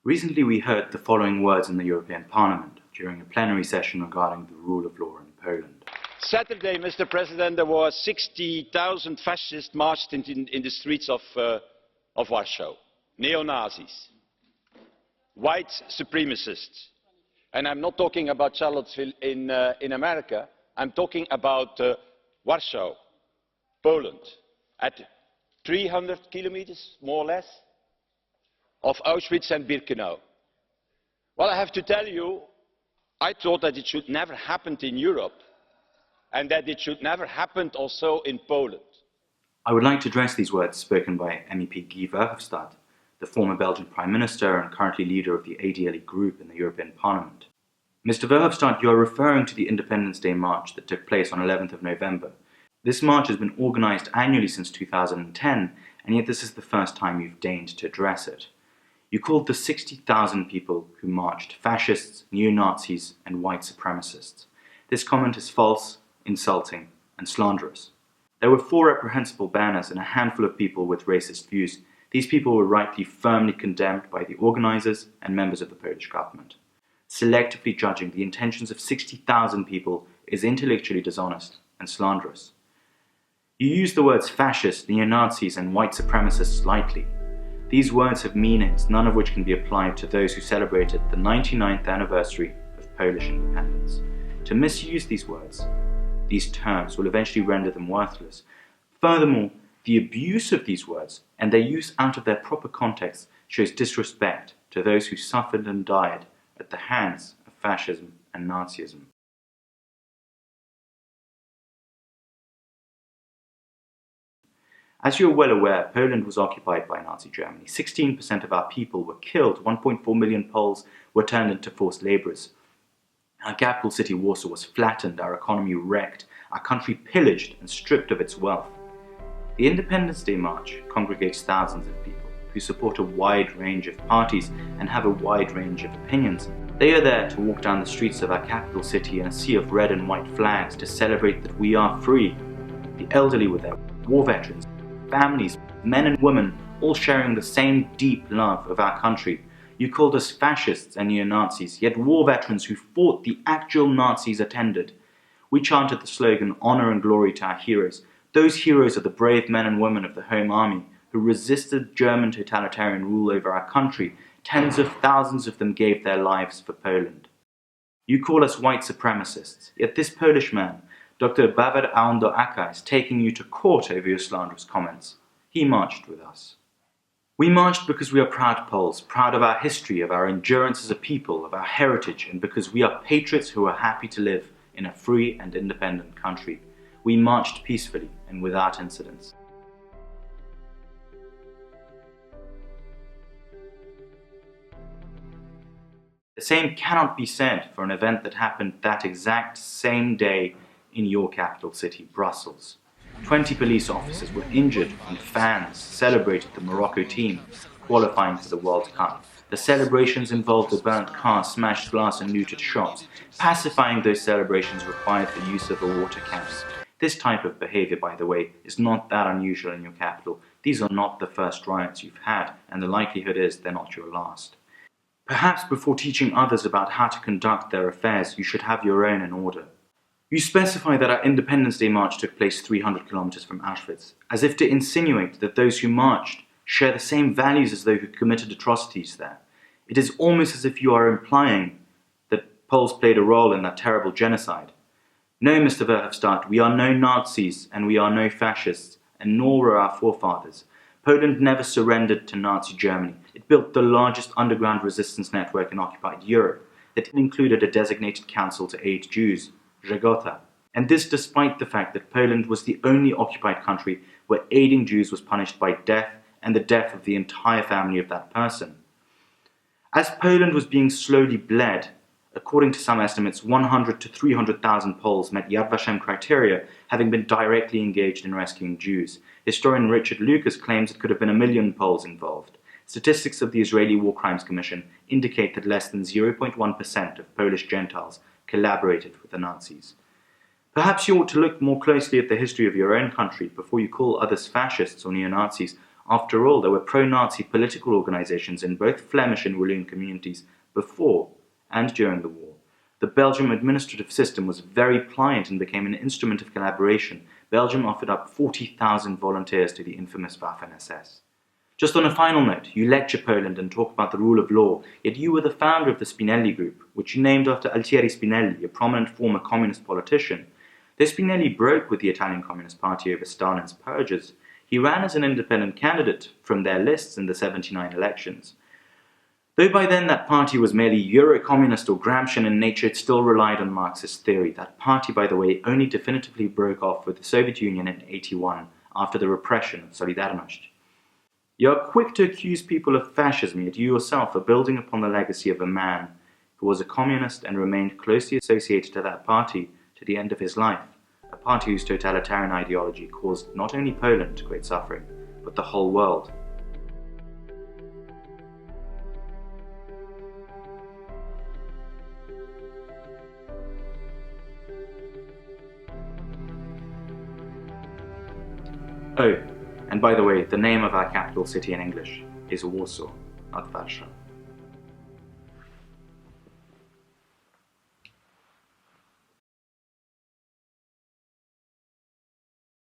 Recently we heard the following words in the European Parliament during a plenary session regarding the rule of law in Poland. Saturday, Mr. President, there were 60,000 fascists marched in the streets of Warsaw. Neo-Nazis, white supremacists. And I'm not talking about Charlottesville in America, I'm talking about Warsaw, Poland, at 300 kilometers, more or less, of Auschwitz and Birkenau. Well, I have to tell you, I thought that it should never happen in Europe, and that it should never happen also in Poland. I would like to address these words spoken by MEP Guy Verhofstadt, the former Belgian Prime Minister and currently leader of the ADLE group in the European Parliament. Mr. Verhofstadt, you are referring to the Independence Day march that took place on 11th of November. This march has been organised annually since 2010, and yet this is the first time you've deigned to address it. You called the 60,000 people who marched fascists, neo-Nazis and white supremacists. This comment is false, insulting and slanderous. There were 4 reprehensible banners and a handful of people with racist views. These people were rightly firmly condemned by the organisers and members of the Polish government. Selectively judging the intentions of 60,000 people is intellectually dishonest and slanderous. You use the words fascist, neo-Nazis and white supremacists lightly. These words have meanings, none of which can be applied to those who celebrated the 99th anniversary of Polish independence. To misuse these words, these terms, will eventually render them worthless. Furthermore, the abuse of these words and their use out of their proper context shows disrespect to those who suffered and died at the hands of fascism and Nazism. As you are well aware, Poland was occupied by Nazi Germany. 16% of our people were killed, 1.4 million Poles were turned into forced labourers. Our capital city, Warsaw, was flattened, our economy wrecked, our country pillaged and stripped of its wealth. The Independence Day March congregates thousands of people who support a wide range of parties and have a wide range of opinions. They are there to walk down the streets of our capital city in a sea of red and white flags to celebrate that we are free. The elderly were there, war veterans, families, men and women, all sharing the same deep love of our country. You called us fascists and neo-Nazis, yet war veterans who fought the actual Nazis attended. We chanted the slogan, "Honour and glory to our heroes." Those heroes are the brave men and women of the Home Army who resisted German totalitarian rule over our country. Tens of thousands of them gave their lives for Poland. You call us white supremacists, yet this Polish man, Dr. Bawor Ałądło-Aka, is taking you to court over your slanderous comments. He marched with us. We marched because we are proud Poles, proud of our history, of our endurance as a people, of our heritage, and because we are patriots who are happy to live in a free and independent country. We marched peacefully and without incidents. The same cannot be said for an event that happened that exact same day in your capital city, Brussels. 20 police officers were injured and fans celebrated the Morocco team qualifying for the World Cup. The celebrations involved a burnt car, smashed glass and looted shops. Pacifying those celebrations required the use of a water cannon. This type of behaviour, by the way, is not that unusual in your capital. These are not the first riots you've had, and the likelihood is they're not your last. Perhaps before teaching others about how to conduct their affairs, you should have your own in order. You specify that our Independence Day march took place 300 kilometers from Auschwitz, as if to insinuate that those who marched share the same values as those who committed atrocities there. It is almost as if you are implying that Poles played a role in that terrible genocide. No, Mr. Verhofstadt, we are no Nazis and we are no fascists, and nor were our forefathers. Poland never surrendered to Nazi Germany. It built the largest underground resistance network in occupied Europe that included a designated council to aid Jews, Żegota. And this despite the fact that Poland was the only occupied country where aiding Jews was punished by death and the death of the entire family of that person. As Poland was being slowly bled, according to some estimates, 100 to 300,000 Poles met Yad Vashem criteria, having been directly engaged in rescuing Jews. Historian Richard Lucas claims it could have been 1 million Poles involved. Statistics of the Israeli War Crimes Commission indicate that less than 0.1% of Polish Gentiles collaborated with the Nazis. Perhaps you ought to look more closely at the history of your own country before you call others fascists or neo-Nazis. After all, there were pro-Nazi political organizations in both Flemish and Walloon communities before and during the war. The Belgian administrative system was very pliant and became an instrument of collaboration. Belgium offered up 40,000 volunteers to the infamous Waffen-SS. Just on a final note, you lecture Poland and talk about the rule of law, yet you were the founder of the Spinelli Group, which you named after Altieri Spinelli, a prominent former communist politician. Though Spinelli broke with the Italian Communist Party over Stalin's purges, he ran as an independent candidate from their lists in the '79 elections. Though by then that party was merely Euro-communist or Gramscian in nature, it still relied on Marxist theory. That party, by the way, only definitively broke off with the Soviet Union in '81 after the repression of Solidarność. You are quick to accuse people of fascism, yet you yourself are building upon the legacy of a man who was a communist and remained closely associated to that party to the end of his life, a party whose totalitarian ideology caused not only Poland great suffering, but the whole world. Oh, and by the way, the name of our capital city in English is Warsaw, not Warszawa.